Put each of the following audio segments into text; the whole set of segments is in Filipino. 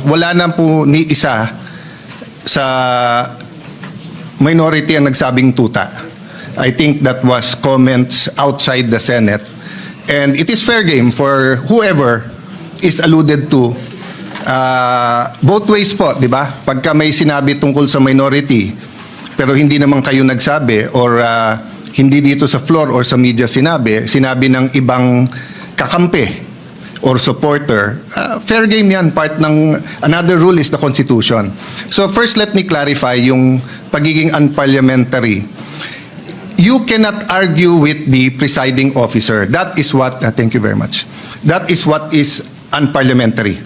Wala na po ni isa sa minority ang nagsabing tuta. I think that was comments outside the Senate. And it is fair game for whoever is alluded to. Both ways po, di ba? Pagka may sinabi tungkol sa minority, pero hindi naman kayo nagsabi or hindi dito sa floor or sa media sinabi ng ibang kakampi or supporter, fair game yan. Part ng another rule is the Constitution. So first, let me clarify yung pagiging unparliamentary. You cannot argue with the presiding officer. That is what, thank you very much. That is what is unparliamentary.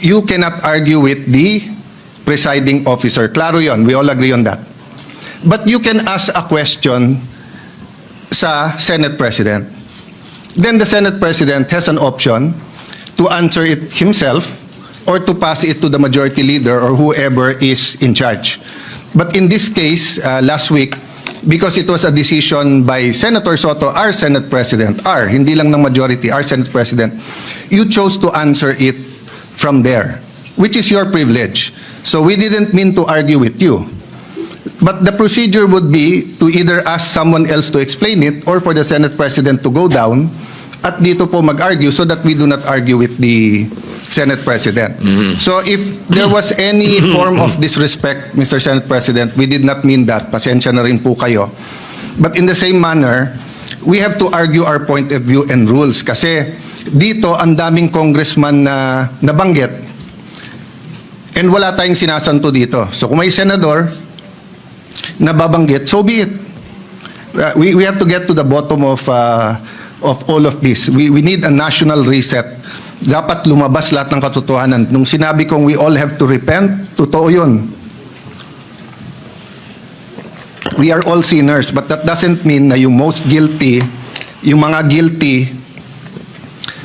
You cannot argue with the presiding officer. Klaro yon, we all agree on that. But you can ask a question sa Senate President. Then the Senate President has an option to answer it himself or to pass it to the majority leader or whoever is in charge. But in this case, last week, because it was a decision by Senator Soto, our Senate President, hindi lang ng majority, our Senate President, you chose to answer it from there, which is your privilege. So we didn't mean to argue with you. But the procedure would be to either ask someone else to explain it or for the Senate President to go down at dito po mag-argue so that we do not argue with the Senate President. So if there was any form of disrespect, Mr. Senate President, we did not mean that. Pasensya na rin po kayo. But in the same manner, we have to argue our point of view and rules. Kasi dito, ang daming congressman na nabanggit and wala tayong sinasanto dito. So kung may senador nababanggit, so be it. We have to get to the bottom of all of this. We need a national reset. Dapat lumabas lahat ng katotohanan. Nung sinabi kong we all have to repent, totoo yun. We are all sinners, but that doesn't mean na yung most guilty, yung mga guilty,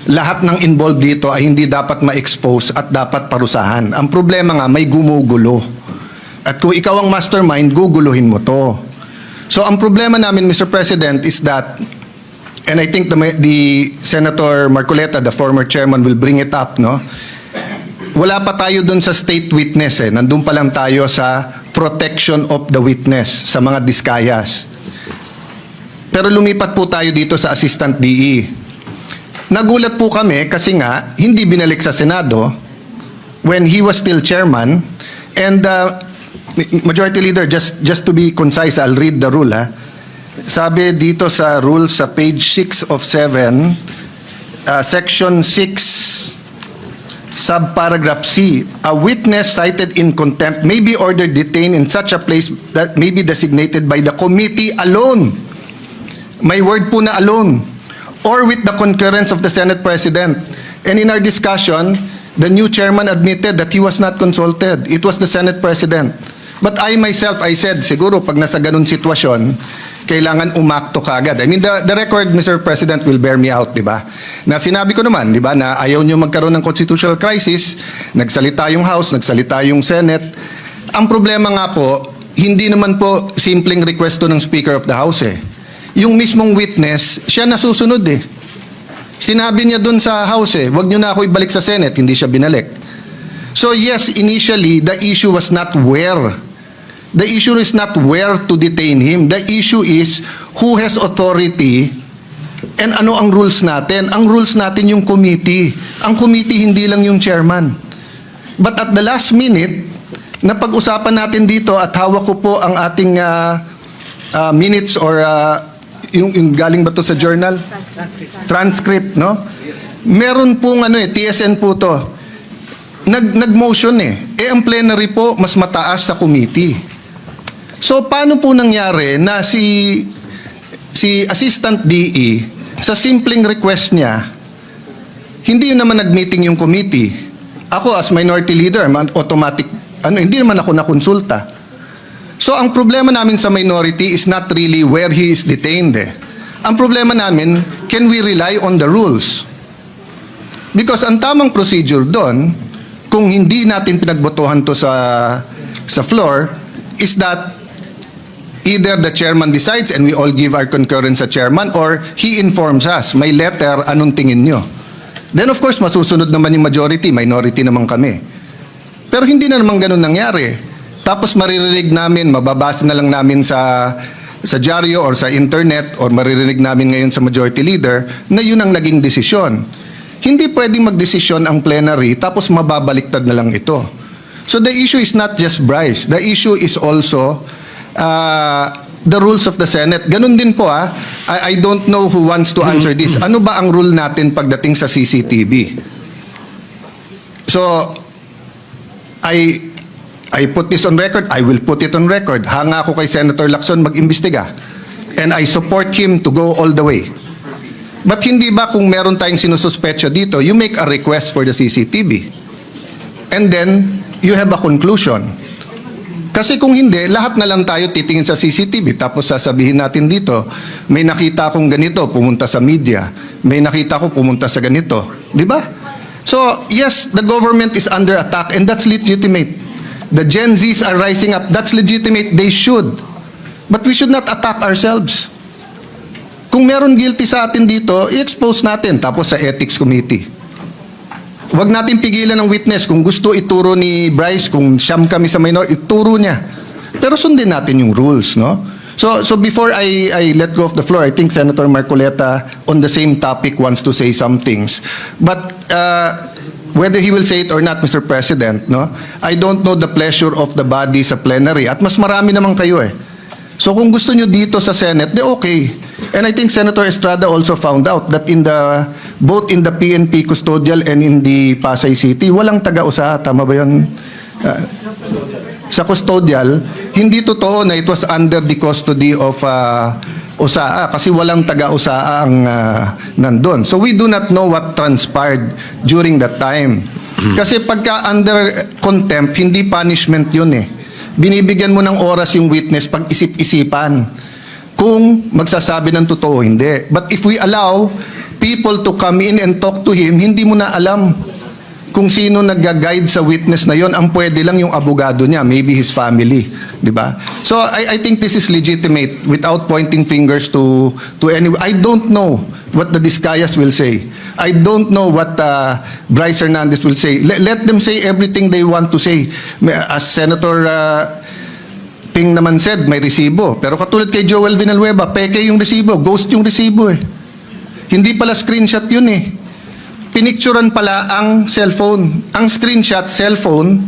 lahat ng involved dito ay hindi dapat ma-expose at dapat parusahan. Ang problema nga, may gumugulo. At kung ikaw ang mastermind, guguluhin mo to. So ang problema namin, Mr. President, is that, and I think the Senator Marcoleta, the former chairman, will bring it up, no? Wala pa tayo dun sa state witness, eh. Nandun pa lang tayo sa protection of the witness, sa mga diskayas. Pero lumipat po tayo dito sa Assistant DE. Nagulat po kami kasi nga, hindi binalik sa Senado when he was still chairman. And Majority Leader, just to be concise, I'll read the rule. Sabi dito sa rule sa page 6 of 7, section 6, subparagraph C, a witness cited in contempt may be ordered detained in such a place that may be designated by the committee alone. May word po na alone. Or with the concurrence of the Senate President. And in our discussion, the new chairman admitted that he was not consulted. It was the Senate President. But I myself, I said, siguro pag nasa ganun sitwasyon, kailangan umakto kaagad. I mean, the record, Mr. President, will bear me out, di ba? Na sinabi ko naman, di ba, na ayaw nyo magkaroon ng constitutional crisis, nagsalita yung House, nagsalita yung Senate. Ang problema nga po, hindi naman po simpleng request to ng Speaker of the House, eh. Yung mismong witness, siya nasusunod, eh. Sinabi niya dun sa House, eh, wag nyo na ako ibalik sa Senate, hindi siya binalik. So yes, initially, the issue was not where. The issue is not where to detain him. The issue is who has authority and ano ang rules natin. Ang rules natin yung committee. Ang committee hindi lang yung chairman. But at the last minute, napag-usapan natin dito at hawak ko po ang ating minutes or yung galing ba to sa journal? Transcript, no? Meron pong TSN po to. Nag-motion eh. Ang plenary po, mas mataas sa committee. So, paano po nangyari na si Assistant DE, sa simpleng request niya, hindi naman nag-meeting yung committee. Ako as minority leader, automatic, hindi naman ako nakonsulta. So, ang problema namin sa minority is not really where he is detained. Eh. Ang problema namin, can we rely on the rules? Because ang tamang procedure doon, kung hindi natin pinagbotohan to sa floor, is that either the chairman decides and we all give our concurrence sa chairman or he informs us, may letter, anong tingin nyo? Then of course, masusunod naman yung majority, minority naman kami. Pero hindi na naman ganun nangyari. Tapos maririnig namin, mababasa na lang namin sa dyaryo or sa internet or maririnig namin ngayon sa majority leader na yun ang naging desisyon. Hindi pwedeng magdesisyon ang plenary tapos mababaliktad na lang ito. So the issue is not just Bryce. The issue is also the rules of the Senate. Ganun din po I don't know who wants to answer this. Ano ba ang rule natin pagdating sa CCTV? So, I put this on record. I will put it on record. Hanga ako kay Senator Lacson mag-imbestiga. And I support him to go all the way. But hindi ba kung meron tayong sinususpetsa dito, you make a request for the CCTV. And then, you have a conclusion. Kasi kung hindi, lahat na lang tayo titingin sa CCTV tapos sasabihin natin dito, may nakita akong ganito, pumunta sa media. May nakita ko, pumunta sa ganito. Di ba? So, yes, the government is under attack and that's legitimate. The Gen Zs are rising up. That's legitimate. They should. But we should not attack ourselves. Kung meron guilty sa atin dito, i-expose natin tapos sa Ethics Committee. Huwag natin pigilan ng witness. Kung gusto ituro ni Bryce, kung siyam kami sa minor, ituro niya. Pero sundin natin yung rules, no? So before I let go of the floor, I think Senator Marcoleta on the same topic wants to say some things. But whether he will say it or not, Mr. President, no? I don't know the pleasure of the body sa plenary. At mas marami naman kayo eh. So kung gusto nyo dito sa Senate, okay. And I think Senator Estrada also found out that both in the PNP custodial and in the Pasay City, walang taga-usaha. Tama ba yun? Sa custodial, hindi totoo na it was under the custody of USAA kasi walang taga-USAA ang nandun. So we do not know what transpired during that time. Kasi pagka under contempt, hindi punishment yun eh. Binibigyan mo ng oras yung witness pag isip-isipan kung magsasabi ng totoo hindi. But if we allow people to come in and talk to him, hindi mo na alam kung sino nag-guide sa witness na yon. Ang pwede lang yung abogado niya, maybe his family, di ba? So I think this is legitimate without pointing fingers to anyone. I don't know what the Discayas will say. I don't know what Bryce Hernandez will say. Let them say everything they want to say. As Senator Ping naman said, may resibo. Pero katulad kay Joel Villanueva, peke yung resibo, ghost yung resibo eh. Hindi pala screenshot yun eh. Pinicturan pala ang cellphone. Ang screenshot, cellphone,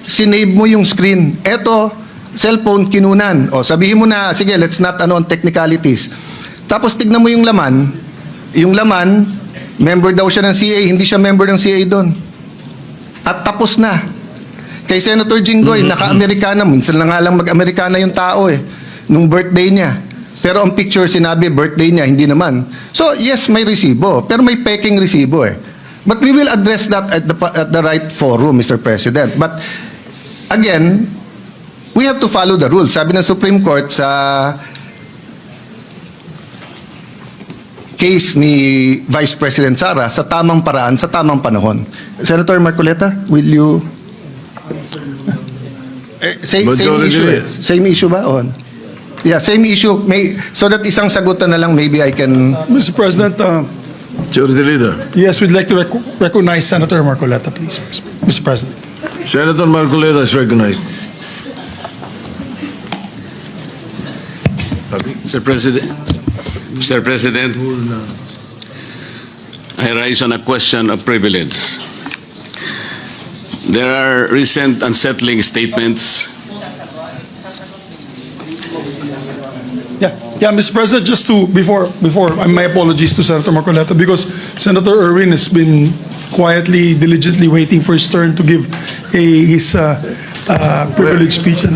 sinave mo yung screen. Eto, cellphone, kinunan. O, sabihin mo na, sige, let's not on technicalities. Tapos tignan mo yung laman. Yung laman, member daw siya ng CA, hindi siya member ng CA doon. At tapos na. Kay Senator Jinggoy, naka-Amerikana, minsan na nga lang mag-Amerikana yung tao eh, nung birthday niya. Pero ang picture sinabi, birthday niya, hindi naman. So, yes, may resibo. Pero may peking resibo eh. But we will address that at the right forum, Mr. President. But, again, we have to follow the rules. Sabi ng Supreme Court sa case ni Vice President Sara, sa tamang paraan, sa tamang panahon. Senator Marcoleta, will you... Same issue eh. Same issue ba? On. Yeah, same issue. So that isang sagutan na lang, maybe I can... Mr. President, Majority Leader. yes, we'd like to recognize Senator Marcoleta, please, Mr. President. Senator Marcoleta is recognized. Mr. President, I rise on a question of privilege. There are recent unsettling statements. Yeah, Mr. President, just to, before, my apologies to Senator Marcoleta, because Senator Erwin has been quietly, diligently waiting for his turn to give his privileged speech.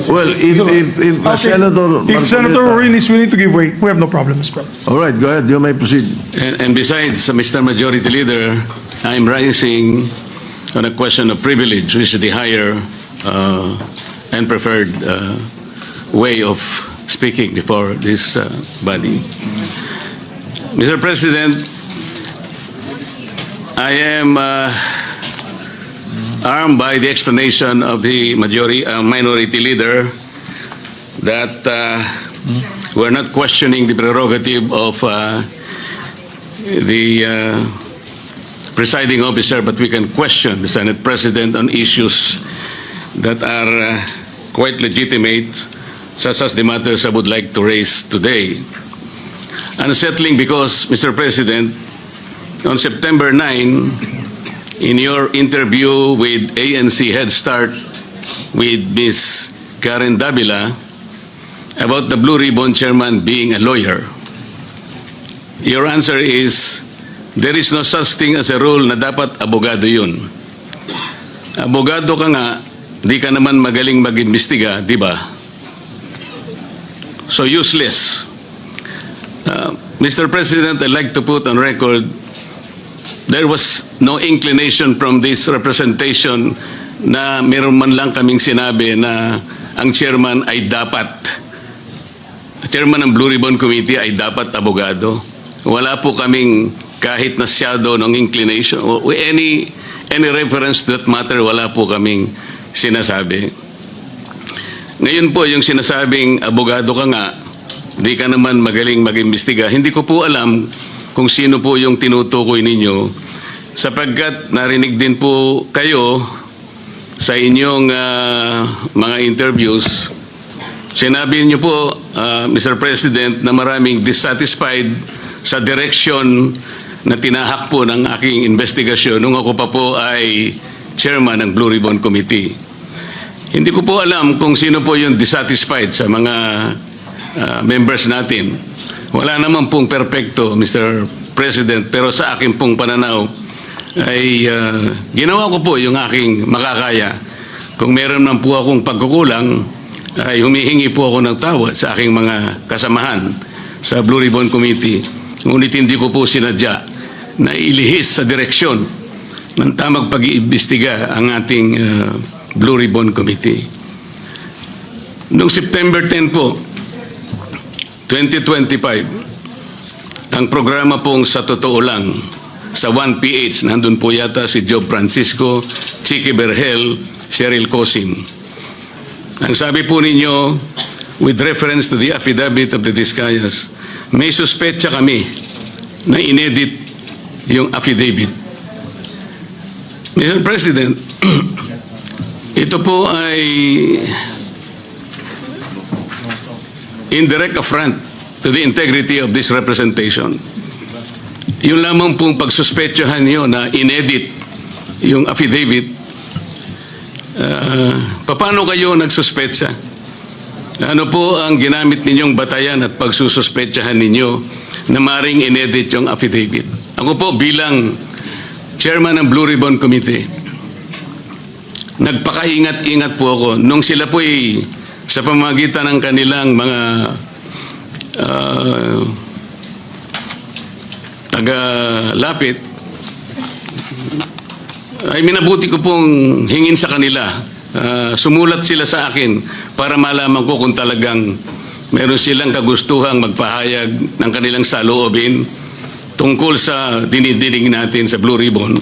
Well, if Okay. Senator If Senator Marcoleta- Erwin is willing to give way, we have no problem, Mr. President. All right, go ahead. You may proceed. And besides, Mr. Majority Leader, I'm rising on a question of privilege, which is the higher and preferred way of speaking before this body. Mr. President, I am armed by the explanation of the minority leader that we're not questioning the prerogative of the presiding officer, but we can question the Senate President on issues that are quite legitimate, such as the matters I would like to raise today. Unsettling because, Mr. President, on September 9, in your interview with ANC Head Start with Ms. Karen Davila about the Blue Ribbon Chairman being a lawyer, your answer is, there is no such thing as a rule na dapat abogado yun. Abogado ka nga, di ka naman magaling mag-imbestiga, di ba? So useless. Mr. President, I'd like to put on record, there was no inclination from this representation na meron man lang kaming sinabi na ang chairman ay dapat, chairman ng Blue Ribbon Committee ay dapat abogado. Wala po kaming kahit na shadow ng inclination, o any reference to that matter, wala po kaming sinasabi. Ngayon po, yung sinasabing abogado ka nga, di ka naman magaling mag-imbestiga, hindi ko po alam kung sino po yung tinutukoy ninyo, sapagkat narinig din po kayo sa inyong mga interviews. Sinabi niyo po, Mr. President, na maraming dissatisfied sa direction na tinahak po ng aking investigasyon nung ako pa po ay chairman ng Blue Ribbon Committee. Hindi ko po alam kung sino po yung dissatisfied sa mga members natin. Wala naman pong perpekto, Mr. President, pero sa akin pong pananaw ay ginawa ko po yung aking makakaya. Kung meron man po akong pagkukulang, ay humihingi po ako ng tawad sa aking mga kasamahan sa Blue Ribbon Committee. Ngunit hindi ko po sinadya na ilihis sa direksyon ng tamang pag-iimbestiga ang ating Blue Ribbon Committee. Noong September 10 po, 2025, ang programa pong Sa Totoo Lang, sa 1PH, nandun po yata si Job Francisco, Chicky Berhel, Cheryl Cosim. Ang sabi po ninyo, with reference to the affidavit of the Discayas, may suspetsa kami na inedit yung affidavit. Mr. President, ito po ay indirect affront to the integrity of this representation. Yung lamang pong pagsuspetsahan niyo na inedit yung affidavit, paano kayo nagsuspetsa? Ano po ang ginamit ninyong batayan at pagsususpetsahan ninyo na maring inedit yung affidavit? Ako po bilang chairman ng Blue Ribbon Committee, nagpakaingat-ingat po ako nung sila po ay sa pamamagitan ng kanilang mga taga-lapit, ay minabuti ko pong hingin sa kanila. Sumulat sila sa akin para malaman ko kung talagang meron silang kagustuhang magpahayag ng kanilang saloobin tungkol sa dinidinig natin sa Blue Ribbon.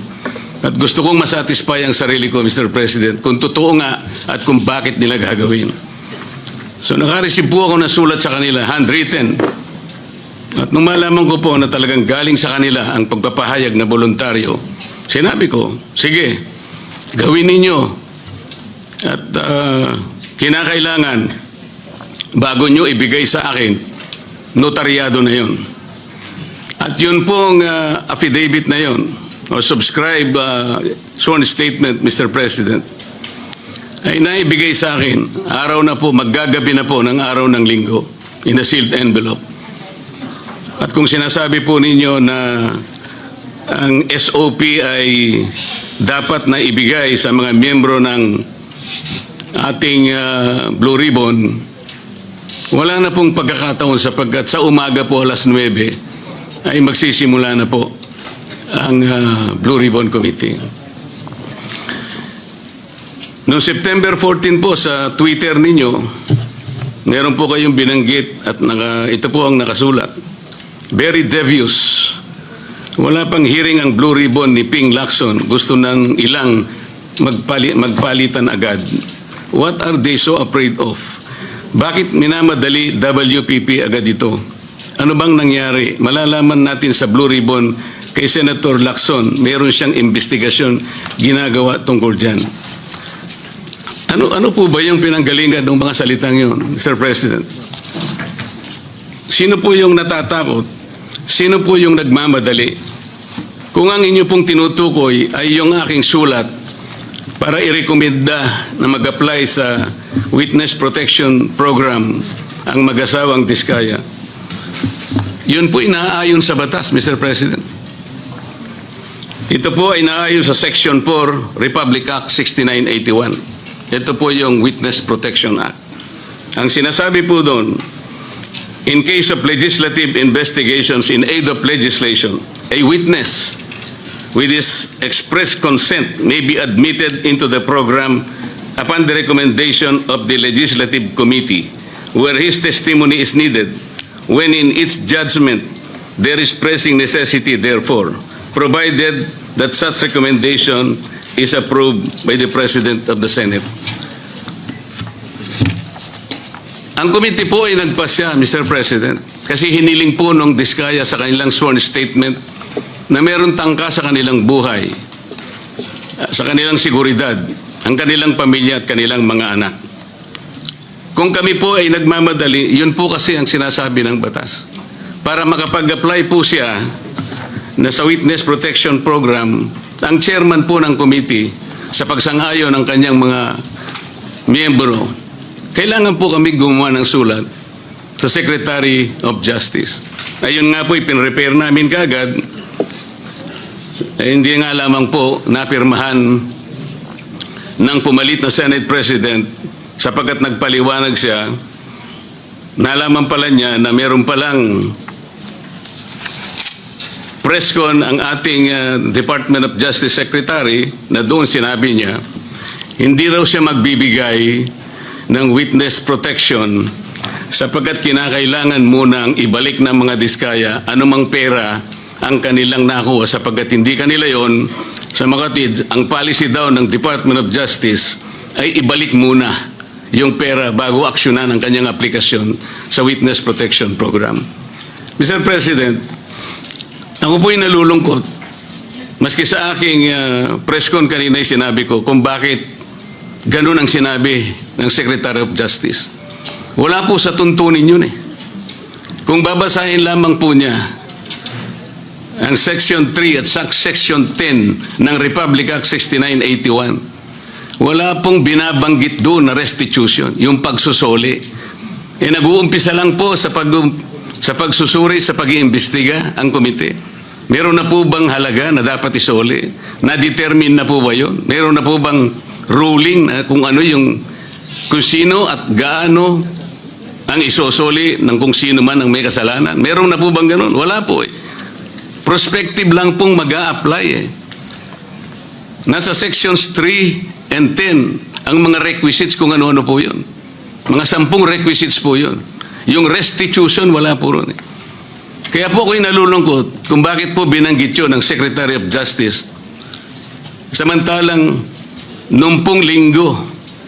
At gusto kong masatisfy ang sarili ko, Mr. President, kung totoo nga at kung bakit nila gagawin. So nakareceive po ako ng sulat sa kanila, handwritten. At nung malaman ko po na talagang galing sa kanila ang pagpapahayag na voluntaryo, sinabi ko, sige, gawin ninyo. At kinakailangan, bago nyo ibigay sa akin, notaryado na yun. At yun pong affidavit na yun, o subscribe sworn statement, Mr. President, ay naibigay sa akin, araw na po, maggagabi na po ng araw ng linggo, in a sealed envelope. At kung sinasabi po ninyo na ang SOP ay dapat na ibigay sa mga miyembro ng ating Blue Ribbon, wala na pong pagkakataon sapagkat sa umaga po alas 9 ay magsisimula na po ang Blue Ribbon Committee. Noong September 14 po sa Twitter ninyo, meron po kayong binanggit at ito po ang nakasulat. Very devious. Wala pang hearing ang Blue Ribbon ni Ping Lacson. Gusto ng ilang magpalitan agad. What are they so afraid of? Bakit minamadali WPP agad ito? Ano bang nangyari? Malalaman natin sa Blue Ribbon kay Senator Lacson, meron siyang investigasyon ginagawa tungkol dyan. Ano po ba yung pinanggalingan ng mga salitang yun, Mr. President? Sino po yung natatakot? Sino po yung nagmamadali? Kung ang inyo pong tinutukoy ay yung aking sulat para irekomenda na mag-apply sa Witness Protection Program ang mag-asawang Diskaya, yun po inaayon sa batas, Mr. President. Ito po ay naayon sa Section 4, Republic Act 6981. Ito po yung Witness Protection Act. Ang sinasabi po doon, in case of legislative investigations in aid of legislation, a witness with his express consent may be admitted into the program upon the recommendation of the Legislative Committee where his testimony is needed when in its judgment there is pressing necessity therefore, provided that such recommendation is approved by the President of the Senate. Ang committee po ay nagpasya, Mr. President, kasi hiniling po nung Diskaya sa kanilang sworn statement na meron tangka sa kanilang buhay, sa kanilang seguridad, ang kanilang pamilya at kanilang mga anak. Kung kami po ay nagmamadali, yun po kasi ang sinasabi ng batas. Para makapag-apply po siya na sa Witness Protection Program, ang chairman po ng committee sa pagsang-ayon ng kanyang mga miyembro, kailangan po kami gumawa ng sulat sa Secretary of Justice. Ayun nga po, ipinrepair namin kaagad. Hindi nga lamang po napirmahan ng pumalit na Senate President sapagkat nagpaliwanag siya, nalaman pala niya na meron palang presscon ang ating Department of Justice Secretary na doon sinabi niya, hindi raw siya magbibigay ng witness protection sapagkat kinakailangan munang ibalik ng mga Diskaya anumang pera ang kanilang nakuha sapagkat hindi kanila yon. Sa makatid, ang policy daw ng Department of Justice ay ibalik muna yung pera bago aksyonan ang kanyang aplikasyon sa Witness Protection Program. Mr. President, ako po'y nalulungkot. Maski sa aking press con kanina ay sinabi ko kung bakit ganun ang sinabi ng Secretary of Justice. Wala po sa tuntunin yun eh. Kung babasahin lamang po niya ang Section 3 at Section 10 ng Republic Act 6981, wala pong binabanggit doon na restitution, yung pagsusuli. Nag-uumpisa lang po sa pagsusuri, sa pag-iimbestiga ang komite. Meron na po bang halaga na dapat isuli? Na-determine na po ba yun? Meron na po bang ruling na kung ano yung, kung sino at gaano ang isosoli ng kung sino man ang may kasalanan? Meron na po bang ganun? Wala po eh. Prospective lang pong mag-a-apply eh. Nasa sections 3 and 10 ang mga requisites kung ano-ano po yun. Mga 10 requisites po yun. Yung restitution, wala po ron eh. Kaya po ako'y nalulungkot kung bakit po binanggit yun ng Secretary of Justice. Samantalang, nung pong linggo,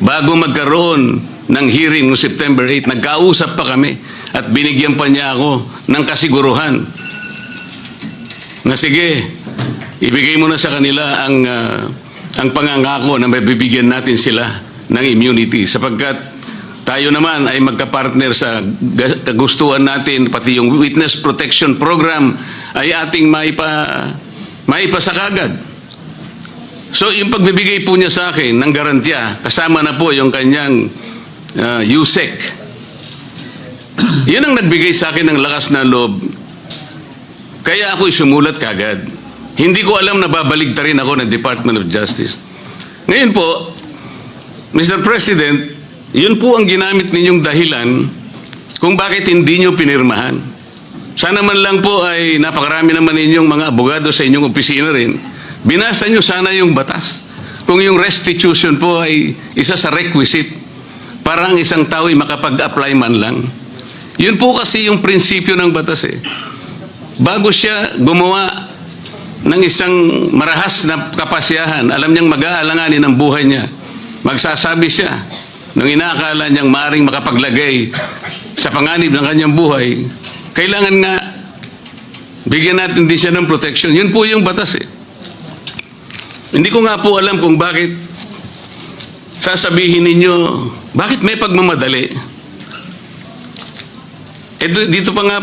bago magkaroon ng hearing noong September 8, nagkausap pa kami at binigyan pa niya ako ng kasiguruhan na sige, ibigay mo na sa kanila ang pangangako na mabibigyan natin sila ng immunity sapagkat tayo naman ay magka-partner sa kagustuhan natin, pati yung Witness Protection Program ay ating maipasakagad. So yung pagbibigay po niya sa akin ng garantiya, kasama na po yung kanyang USEC. Yan ang nagbigay sa akin ng lakas na loob. Kaya ako'y sumulat kagad. Hindi ko alam na babaligtarin ako ng Department of Justice. Ngayon po, Mr. President, yun po ang ginamit ninyong dahilan kung bakit hindi nyo pinirmahan. Sana man lang po ay napakarami naman ninyong mga abogado sa inyong opisina rin. Binasa nyo sana yung batas. Kung yung restitution po ay isa sa requisite para ang isang tao ay makapag-apply man lang. Yun po kasi yung prinsipyo ng batas eh. Bago siya gumawa ng isang marahas na kapasyahan, alam niyang mag-aalanganin ang buhay niya. Magsasabi siya nung inaakala niyang maaaring makapaglagay sa panganib ng kanyang buhay, kailangan nga Bigyan natin din siya ng protection. Yun po yung batas eh. Hindi ko nga po alam kung bakit sasabihin ninyo, bakit may pagmamadali? Dito pa nga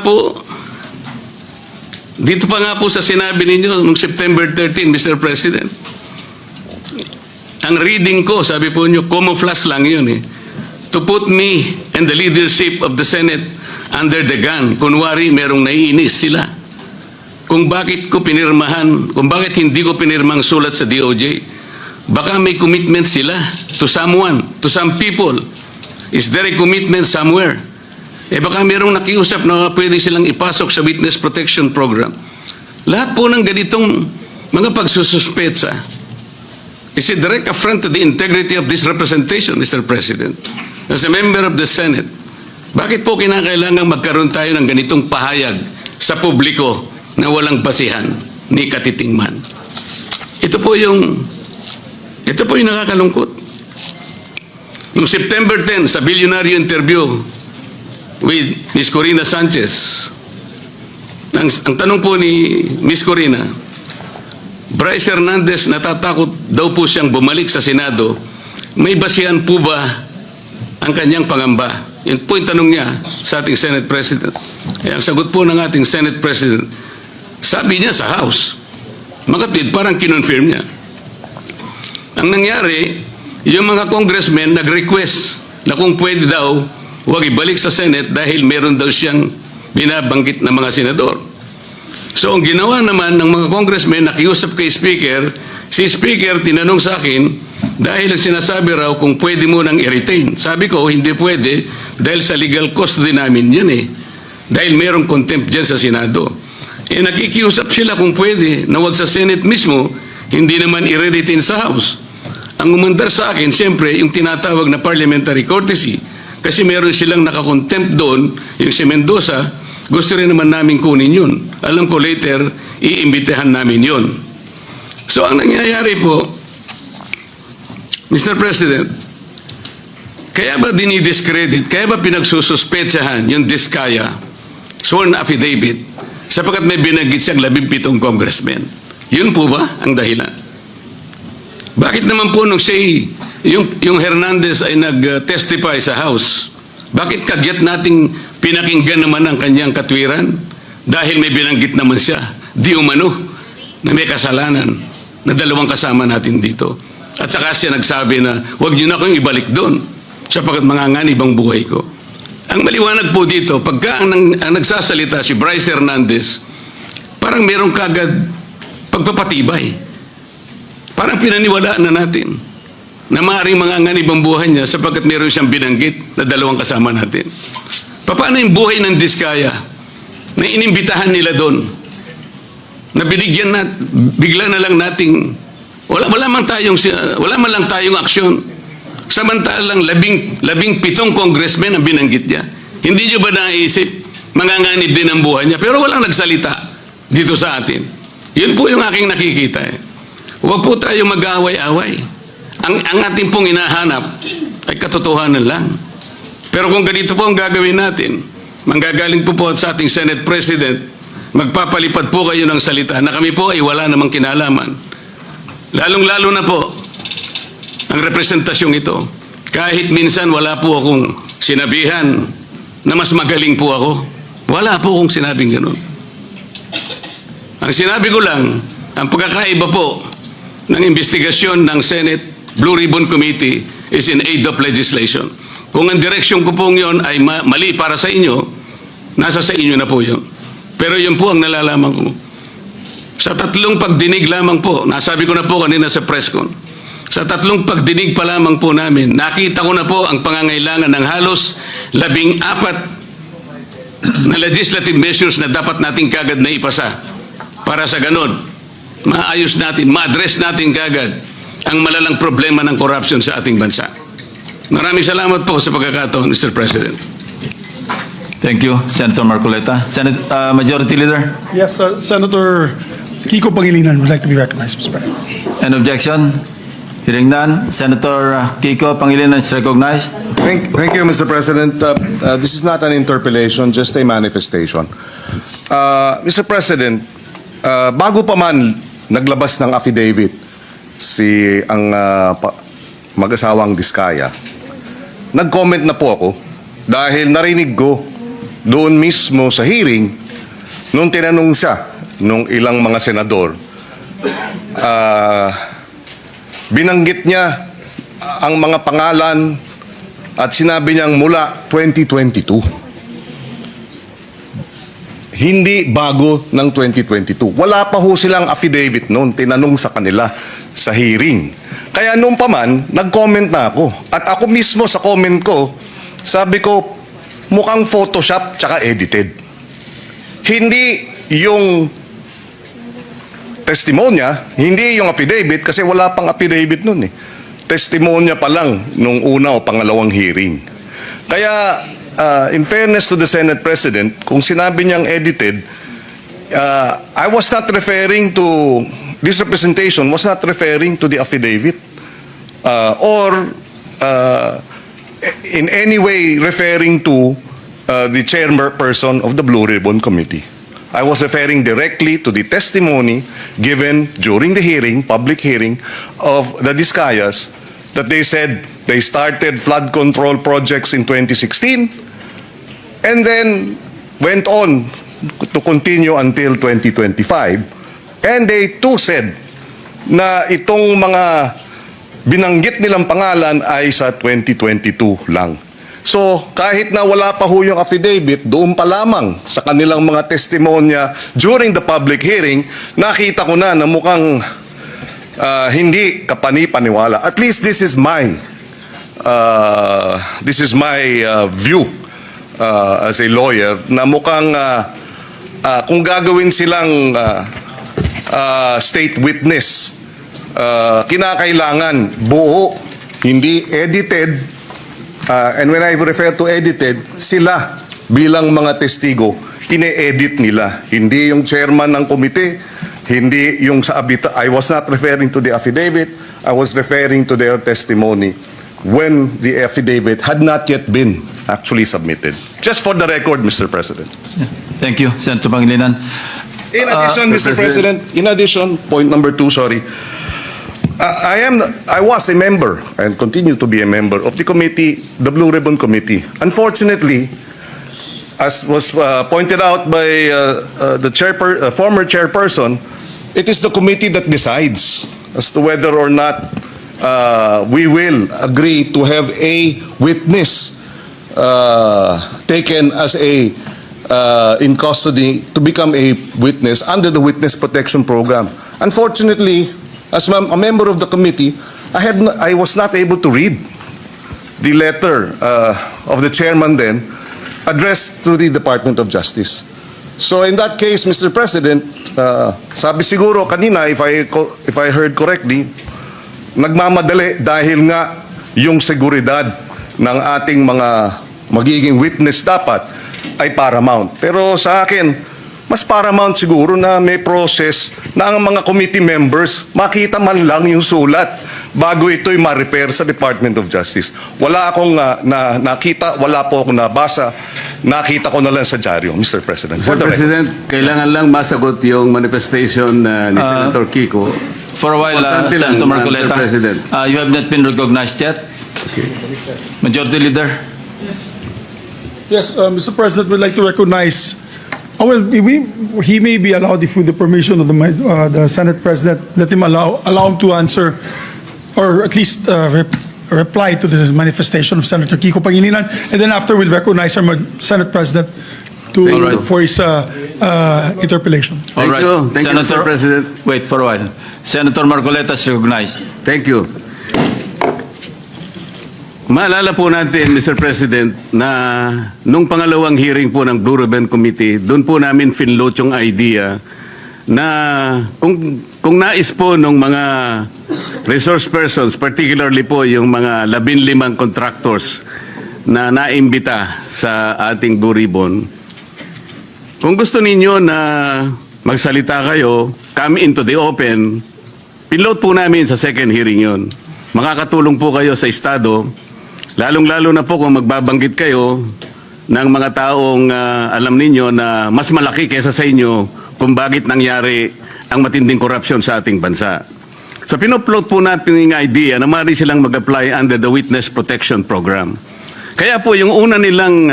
po sa sinabi ninyo noong September 13, Mr. President. Ang reading ko, sabi po nyo, camouflage lang yun eh. To put me and the leadership of the Senate under the gun. Kunwari, merong naiinis sila. Kung bakit ko pinirmahan, kung bakit hindi ko pinirmang sulat sa DOJ. Baka may commitment sila to someone, to some people. Is there a commitment somewhere? Baka merong nakiusap na pwede silang ipasok sa Witness Protection Program. Lahat po ng ganitong mga pagsususpetsa is a direct affront to the integrity of this representation, Mr. President. As a member of the Senate, bakit po kinakailangan magkaroon tayo ng ganitong pahayag sa publiko na walang basihan ni katitingman? Ito po yung nakakalungkot. Noong September 10, sa bilyonaryo interview with Ms. Corina Sanchez, ang tanong po ni Ms. Corina, Bryce Hernandez natatakot daw po siyang bumalik sa Senado. May basihan po ba ang kanyang pangamba? Yan po yung tanong niya sa ating Senate President. Ang sagot po ng ating Senate President, sabi niya sa House. Makatwid, parang kinonfirm niya. Ang nangyari, yung mga congressmen nag-request na kung pwede daw, huwag ibalik sa Senate dahil meron daw siyang binabanggit na mga senador. So ang ginawa naman ng mga congressmen, nakiusap kay Speaker, si Speaker tinanong sa akin, dahil ang sinasabi raw kung pwede mo nang i-retain. Sabi ko, hindi pwede dahil sa legal custody namin yan eh. Dahil merong contempt dyan sa Senado. Nakikiusap sila kung pwede na wag sa Senate mismo, hindi naman i-retain sa House. Ang umandar sa akin, siyempre, yung tinatawag na parliamentary courtesy. Kasi meron silang nakakontempt doon, yung si Mendoza, gusto rin naman namin kunin yun. Alam ko later, iimbitahan namin yun. So ang nangyayari po, Mr. President, kaya ba dinidiscredit, kaya ba pinagsususpetsahan yung Diskaya sworn affidavit sapagkat may binanggit siyang 17 congressmen? Yun po ba ang dahilan? Bakit naman po nung yung Hernandez ay nag-testify sa House, bakit kagyat nating pinakinggan naman ang kanyang katwiran? Dahil may binanggit naman siya, di umano, na may kasalanan na dalawang kasama natin dito. At saka siya nagsabi na, huwag niyo na akong ibalik doon sapagkat manganganib ang buhay ko. Ang maliwanag po dito, pagka ang nagsasalita si Bryce Hernandez, parang merong kagad pagpapatibay. Parang pinaniwalaan na natin na maaaring manganganib ang buhay niya sapagkat meron siyang binanggit na dalawang kasama natin. Paano yung buhay ng Diskaya na inimbitahan nila doon? Na binigyan na, bigla na lang nating wala man lang tayong aksyon. Samantalang 17 congressmen ang binanggit niya. Hindi niyo ba naisip, manganganib din ang buhay niya? Pero walang nagsalita dito sa atin. Yun po yung aking nakikita eh. Huwag po tayong mag-aaway-away. Ang ating pong inahanap ay katotohanan lang. Pero kung ganito po ang gagawin natin, manggagaling po sa ating Senate President, magpapalipad po kayo ng salita na kami po ay wala namang kinalaman. Lalong-lalo na po ang representasyong ito. Kahit minsan wala po akong sinabihan na mas magaling po ako. Wala po akong sinabing ganun. Ang sinabi ko lang, ang pagkakaiba po ng investigasyon ng Senate Blue Ribbon Committee is in aid of legislation. Kung ang direksyon ko pong yun ay mali para sa inyo, nasa sa inyo na po yun. Pero yun po ang nalalaman ko. Sa 3 pagdinig lamang po, nasabi ko na po kanina sa press con, sa 3 pagdinig pa lamang po namin, nakita ko na po ang pangangailangan ng halos 14 na legislative measures na dapat natin kagad na ipasa para sa ganon, maayos natin, ma-address natin kagad ang malalang problema ng corruption sa ating bansa. Maraming salamat po sa pagkakataon, Mr. President. Thank you, Senator Marcoleta. Majority Leader, Yes, Senator Kiko Pangilinan would like to be recognized, Mr. President. an objection? Hearing none, Senator Kiko Pangilinan is recognized. Thank you, Mr. President. This is not an interpellation, just a manifestation. Mr. President, bago pa man naglabas ng affidavit ang mag-asawang Diskaya, nag-comment na po ako dahil narinig ko doon mismo sa hearing nung tinanong siya nung ilang mga senador, binanggit niya ang mga pangalan at sinabi niyang mula 2022. Hindi bago ng 2022. Wala pa ho silang affidavit noon, tinanong sa kanila sa hearing. Kaya noon pa man, nag-comment na ako. At ako mismo sa comment ko, sabi ko, mukhang Photoshop tsaka edited. Hindi yung testimonya, hindi yung affidavit, kasi wala pang affidavit noon eh. Testimonya pa lang nung una o pangalawang hearing. Kaya, in fairness to the Senate President, kung sinabi niyang edited, I was not referring to, this representation was not referring to the affidavit or in any way referring to the chairperson of the Blue Ribbon Committee. I was referring directly to the testimony given during the hearing, public hearing, of the Diskayas, that they said they started flood control projects in 2016 and then went on to continue until 2025. And they too said na itong mga binanggit nilang pangalan ay sa 2022 lang. So, kahit na wala pa ho yung affidavit, doon pa lamang sa kanilang mga testimonya during the public hearing, nakita ko na mukhang hindi kapani-paniwala. At least this is my view as a lawyer, na mukhang kung gagawin silang state witness, kinakailangan buo, hindi edited. And when I refer to edited, sila bilang mga testigo, ine-edit nila. Hindi yung chairman ng komite, hindi yung sa abita. I was not referring to the affidavit. I was referring to their testimony when the affidavit had not yet been actually submitted. Just for the record, Mr. President. Thank you, Senator Pangilinan. In addition, Mr. President, in addition, point number 2, sorry. I was a member and continue to be a member of the committee, the Blue Ribbon Committee. Unfortunately, as was pointed out by the former chairperson, it is the committee that decides as to whether or not we will agree to have a witness taken as in custody to become a witness under the Witness Protection Program. Unfortunately, as a member of the committee, I was not able to read the letter of the chairman then addressed to the Department of Justice. So in that case, Mr. President, sabi siguro kanina, if I heard correctly, nagmamadali dahil nga yung seguridad ng ating mga magiging witness dapat ay paramount. Pero sa akin, mas paramount siguro na may process na ang mga committee members makita man lang yung sulat bago ito'y ma-repair sa Department of Justice. Wala akong nakita, wala po akong nabasa, nakita ko na lang sa dyaryo, Mr. President. Mr. President, kailangan lang masagot yung manifestation ni Senator Kiko. For a while, Importante lang, Senator Marcoleta, Mr. President. you have not been recognized yet. Majority Leader. Yes, Mr. President, we'd like to recognize, he may be allowed, if with the permission of the Senate President, let him allow him to answer, or at least reply to the manifestation of Senator Kiko Pangilinan, and then after we'll recognize our Senate President for his interpellation. All right. Thank you, Mr. President. Wait for a while. Senator Marcoleta is recognized. Thank you. Maalala po natin, Mr. President, na nung pangalawang hearing po ng Blue Ribbon Committee, doon po namin finload yung idea na kung nais po ng mga resource persons, particularly po yung mga 15 contractors na naimbita sa ating Blue Ribbon, kung gusto ninyo na magsalita kayo, come into the open, pinload po namin sa second hearing yon. Makakatulong po kayo sa Estado, lalong-lalo na po kung magbabanggit kayo ng mga taong alam ninyo na mas malaki kaysa sa inyo kung bakit nangyari ang matinding korupsyon sa ating bansa. So pinupload po natin yung idea na maaari silang mag-apply under the Witness Protection Program. Kaya po yung una nilang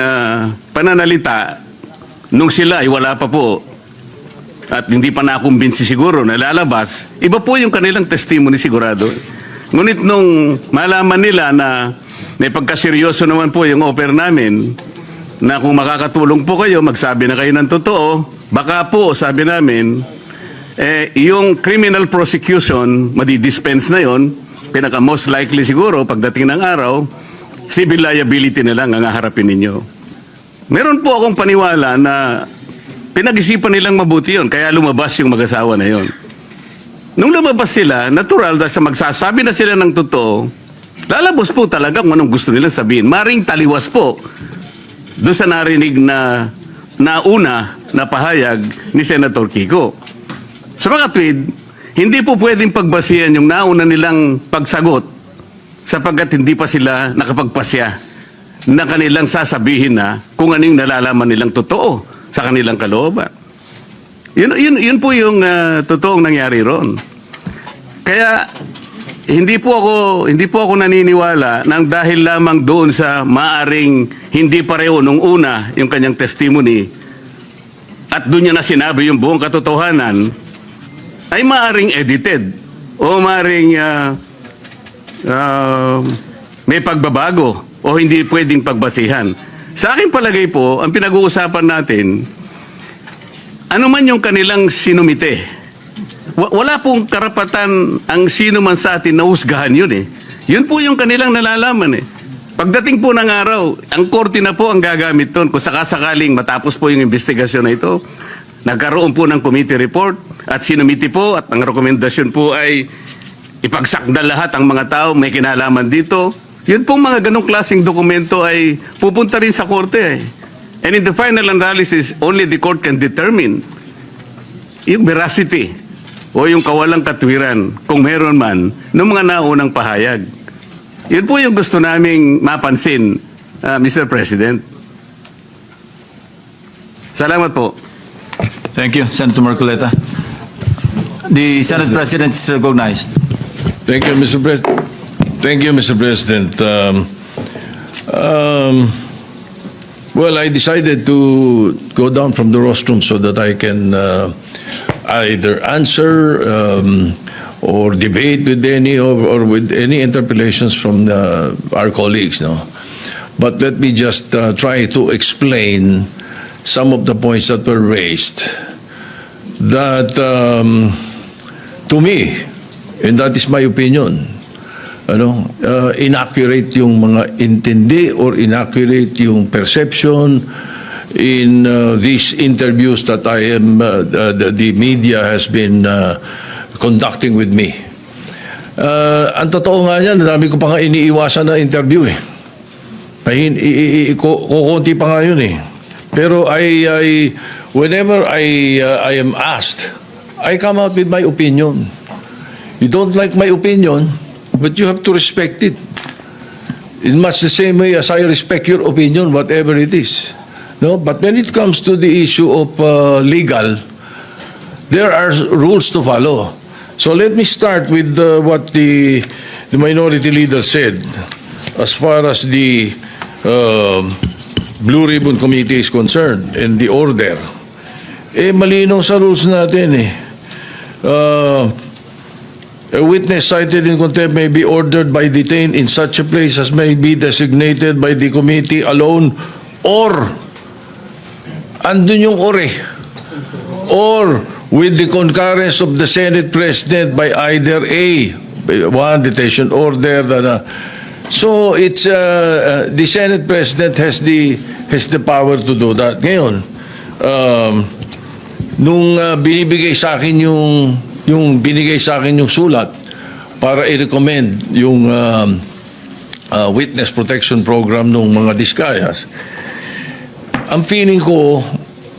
pananalita, nung sila ay wala pa po at hindi pa nakumbinsi siguro na lalabas, iba po yung kanilang testimony sigurado. Ngunit nung malaman nila na may pagkaseryoso naman po yung offer namin, na kung makakatulong po kayo, magsabi na kayo ng totoo, baka po, sabi namin, yung criminal prosecution, madidispense na yon, pinaka most likely siguro, pagdating ng araw, civil liability na lang ang haharapin ninyo. Meron po akong paniwala na pinag-isipan nilang mabuti yon, kaya lumabas yung mag-asawa na yon. Nung lumabas sila, natural dahil sa magsasabi na sila ng totoo, lalabas po talaga kung anong gusto nilang sabihin. Maring taliwas po doon sa narinig na nauna na pahayag ni Senator Kiko. Sa mga tweet, hindi po pwedeng pagbasihan yung nauna nilang pagsagot sapagkat hindi pa sila nakapagpasya na kanilang sasabihin na kung anong nalalaman nilang totoo sa kanilang kalooban. Yun po yung totoong nangyari ron. Kaya hindi po ako naniniwala nang dahil lamang doon sa maaring hindi pareho nung una yung kanyang testimony at doon niya na sinabi yung buong katotohanan ay maaring edited o maaring may pagbabago o hindi pwedeng pagbasihan. Sa aking palagay po, ang pinag-uusapan natin, ano man yung kanilang sinumite, wala pong karapatan ang sino man sa atin na husgahan yun eh. Yun po yung kanilang nalalaman eh. Pagdating po ng araw, ang korte na po ang gagamit doon kung sakasakaling matapos po yung investigasyon na ito. Nagkaroon po ng committee report at sinumiti po at ang rekomendasyon po ay ipagsakda lahat ang mga tao may kinalaman dito. Yun pong mga ganong klaseng dokumento ay pupunta rin sa korte eh. And in the final analysis, only the court can determine yung veracity o yung kawalang katwiran, kung meron man, ng mga naunang pahayag. Yun po yung gusto naming mapansin, Mr. President. Salamat po. Thank you, Senator Marcoleta. The Senate President is recognized. Thank you, Mr. President. Thank you, Mr. President. Well, I decided to go down from the rostrum so that I can either answer or debate with any or with any interpellations from our colleagues. No, but let me just try to explain some of the points that were raised. That to me, and that is my opinion, inaccurate yung mga intindi or inaccurate yung perception in these interviews that I am, the media has been conducting with me. Ang totoo nga yan, dami ko pa nga iniiwasan na interview eh. Kukunti pa nga yun eh. Pero whenever I am asked, I come out with my opinion. You don't like my opinion, but you have to respect it. In much the same way as I respect your opinion, whatever it is. No, but when it comes to the issue of legal, there are rules to follow. So let me start with what the minority leader said as far as the Blue Ribbon Committee is concerned and the order. Malinaw sa rules natin eh. A witness cited in contempt may be ordered by detained in such a place as may be designated by the committee alone or andun yung or with the concurrence of the Senate President by either one detention order. So it's the Senate President has the power to do that. Ngayon, nung binibigay sa akin yung binigay sa akin yung sulat para i-recommend yung witness protection program ng mga Diskayas, ang feeling ko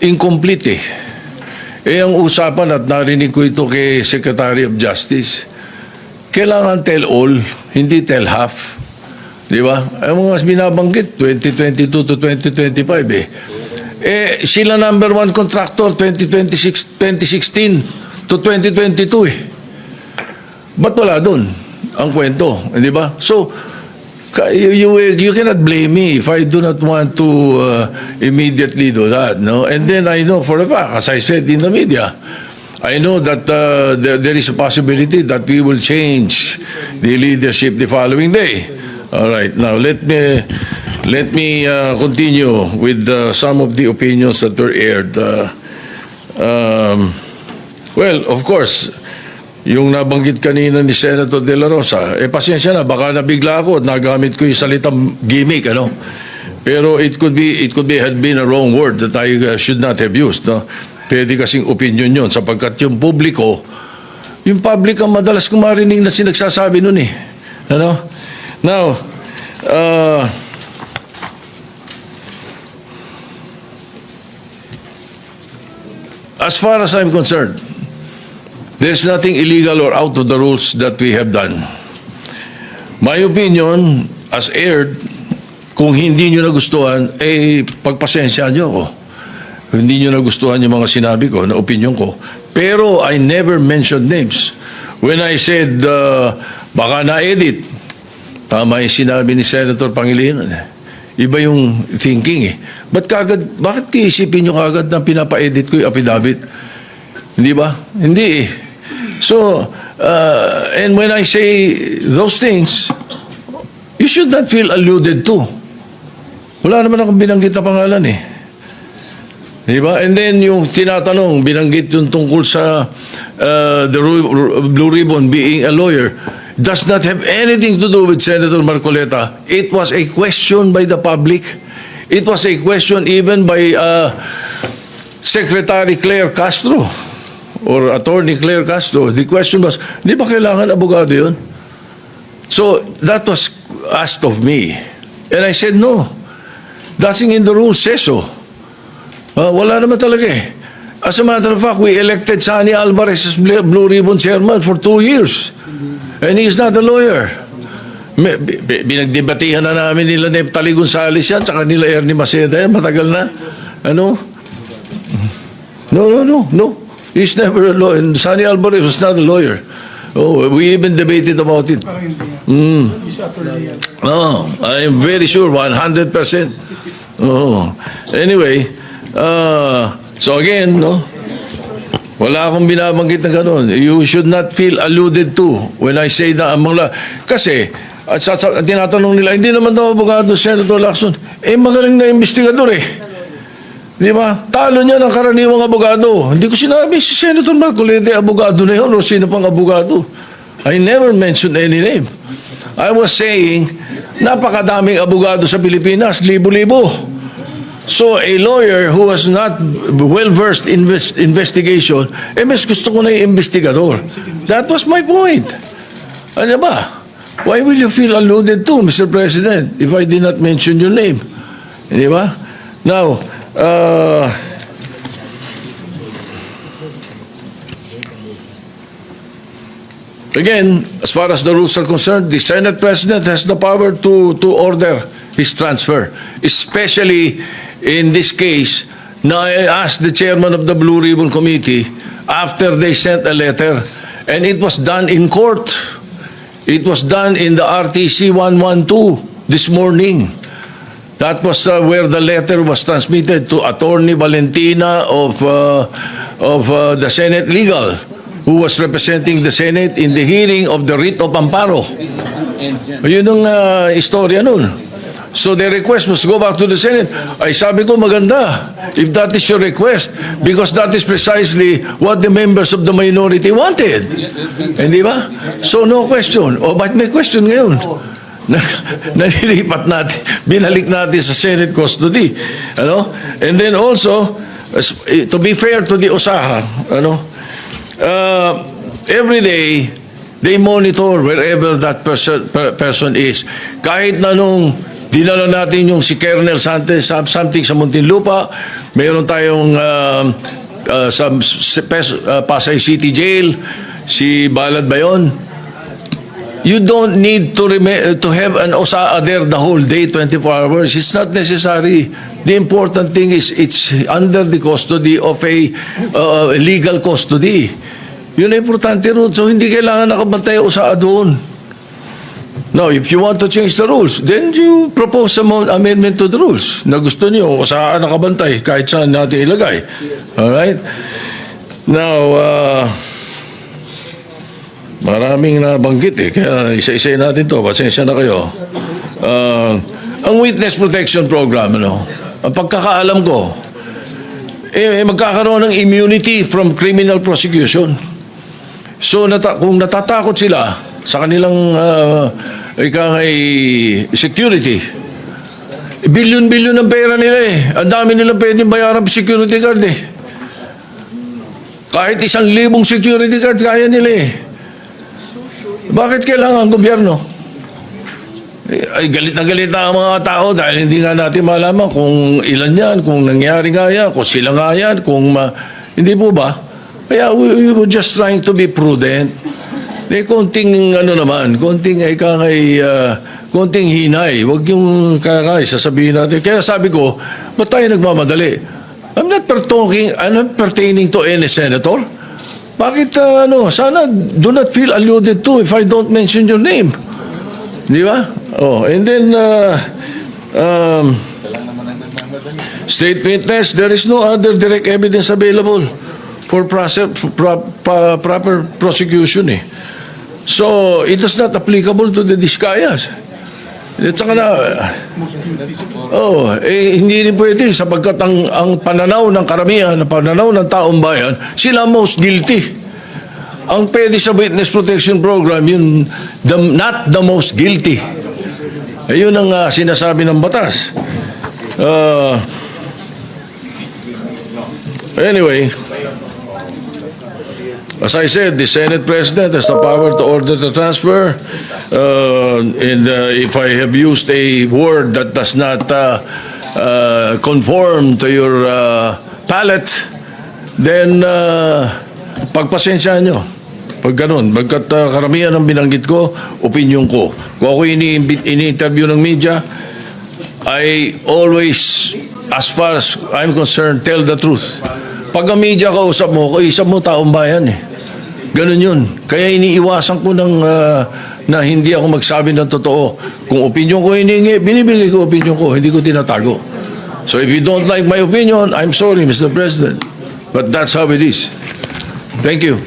incomplete eh. Ang usapan at narinig ko ito kay Secretary of Justice, kailangan tell all, hindi tell half. Di ba? Ang mga binabanggit, 2022 to 2025 eh. Sila number one contractor, 2016 to 2022 eh. Ba't wala doon ang kwento? Di ba? So, you cannot blame me if I do not want to immediately do that, no? And then I know for a fact, as I said in the media, I know that there is a possibility that we will change the leadership the following day. All right. Now let me continue with some of the opinions that were aired. Well, of course, yung nabanggit kanina ni Senator De La Rosa, pasensya na, baka nabigla ako at nagamit ko yung salitang gimmick, ano? Pero it could had been a wrong word that I should not have used, no? Pwede kasing opinion yun, sapagkat yung public ang madalas kumarinig na sinagsasabi nun eh. Ano? Now, as far as I'm concerned, there's nothing illegal or out of the rules that we have done. My opinion, as aired, kung hindi nyo nagustuhan, pagpasensya nyo ako. Kung hindi nyo nagustuhan yung mga sinabi ko, na opinion ko. Pero I never mentioned names. When I said, baka na-edit, tama yung sinabi ni Senator Pangilinan. Iba yung thinking eh. Bakit iisipin nyo kagad na pinapa-edit ko yung affidavit? Hindi ba? Hindi eh. So, and when I say those things, you should not feel alluded to. Wala naman akong binanggit na pangalan eh. Di ba? And then yung tinatanong, binanggit yung tungkol sa the Blue Ribbon being a lawyer, does not have anything to do with Senator Marcoleta. It was a question by the public. It was a question even by Secretary Claire Castro or Attorney Claire Castro. The question was, di ba kailangan abogado yun? So that was asked of me. And I said, no. Nothing in the rules says so. Wala naman talaga eh. As a matter of fact, we elected Sani Alvarez as Blue Ribbon Chairman for 2 years. And he's not a lawyer. Binagdebatihan na namin nila Neptali Gonzales yan, tsaka nila Ernie Maceda yan, matagal na. Ano? No. He's never a lawyer. Sani Alvarez was not a lawyer. Oh, we even debated about it. Oh, I am very sure, 100%. Oh. Anyway, so again, no? Wala akong binabanggit na gano'n. You should not feel alluded to when I say na ang mga... Kasi, tinatanong nila, hindi naman daw abogado Senator Lacson. Magaling na investigador eh. Di ba? Talo niya ng karaniwang abogado. Hindi ko sinabi, si Senator Marcoleta, abogado na yun o sino pang abogado. I never mentioned any name. I was saying, napakadaming abogado sa Pilipinas, libo-libo. So, a lawyer who was not well-versed in investigation, mas gusto ko na yung investigador. That was my point. Ano ba? Why will you feel alluded to, Mr. President, if I did not mention your name? Di ba? Now, again, as far as the rules are concerned, the Senate President has the power to order his transfer, especially in this case. Now, I asked the chairman of the Blue Ribbon Committee after they sent a letter, and it was done in court. It was done in the RTC 112 this morning. That was where the letter was transmitted to Attorney Valentina of the Senate Legal, who was representing the Senate in the hearing of the writ of amparo. Yun ang istorya nun. So the request was go back to the Senate. Ay sabi ko maganda if that is your request, because that is precisely what the members of the minority wanted. Hindi ba? So no question. Ba't may question ngayon? Nalilipat natin, binalik natin sa Senate custody. Ano? And then also, to be fair to the OSAHA, every day, they monitor wherever that person is. Kahit na nung dinala natin yung si Colonel Santos, something sa Muntinlupa, mayroon tayong sa Pasay City Jail, si Balad ba yun? You don't need to have an OSAA there the whole day, 24 hours. It's not necessary. The important thing is it's under the custody of a legal custody. Yun ang importante ron. So hindi kailangan nakabantay OSAA doon. Now, if you want to change the rules, then you propose some amendment to the rules na gusto niyo OSAA nakabantay kahit saan natin ilagay. Alright? Now, maraming nabanggit kaya isa-isay natin to. Pasensya na kayo. Ang Witness Protection Program, ang pagkakaalam ko, magkakaroon ng immunity from criminal prosecution. So, kung natatakot sila sa kanilang security, bilyon-bilyon ang pera nila Ang dami nilang pwedeng bayaran sa security guard Kahit 1,000 security guard kaya nila Bakit kailangan gobyerno? Ay galit na ang mga tao dahil hindi nga natin malaman kung ilan yan, kung nangyari nga yan, kung sila nga yan, hindi po ba? Kaya we were just trying to be prudent. Konting konting hinay. Huwag yung sasabihin natin. Kaya sabi ko, ba't tayo nagmamadali? I'm not pertaining to any senator. Bakit, sana do not feel alluded to if I don't mention your name. Di ba? And then, state witness, there is no other direct evidence available for proper prosecution So, it is not applicable to the Discayas. At saka hindi rin pwede sapagkat ang pananaw ng karamihan, ang pananaw ng taong bayan, sila most guilty. Ang pwede sa Witness Protection Program, not the most guilty. Ayun ang sinasabi ng batas. Anyway, as I said, the Senate President has the power to order the transfer. And if I have used a word that does not conform to your palate, then pagpasensyahan nyo. Pag ganun, bagkat karamihan ng binanggit ko, opinion ko. Kung ako ini-interview ng media, I always, as far as I'm concerned, tell the truth. Pag ang media kausap mo taong bayan Ganun yun. Kaya iniiwasan ko na hindi ako magsabi ng totoo. Kung opinion ko hiningi, binibigay ko opinion ko, hindi ko tinatago. So if you don't like my opinion, I'm sorry, Mr. President. But that's how it is. Thank you.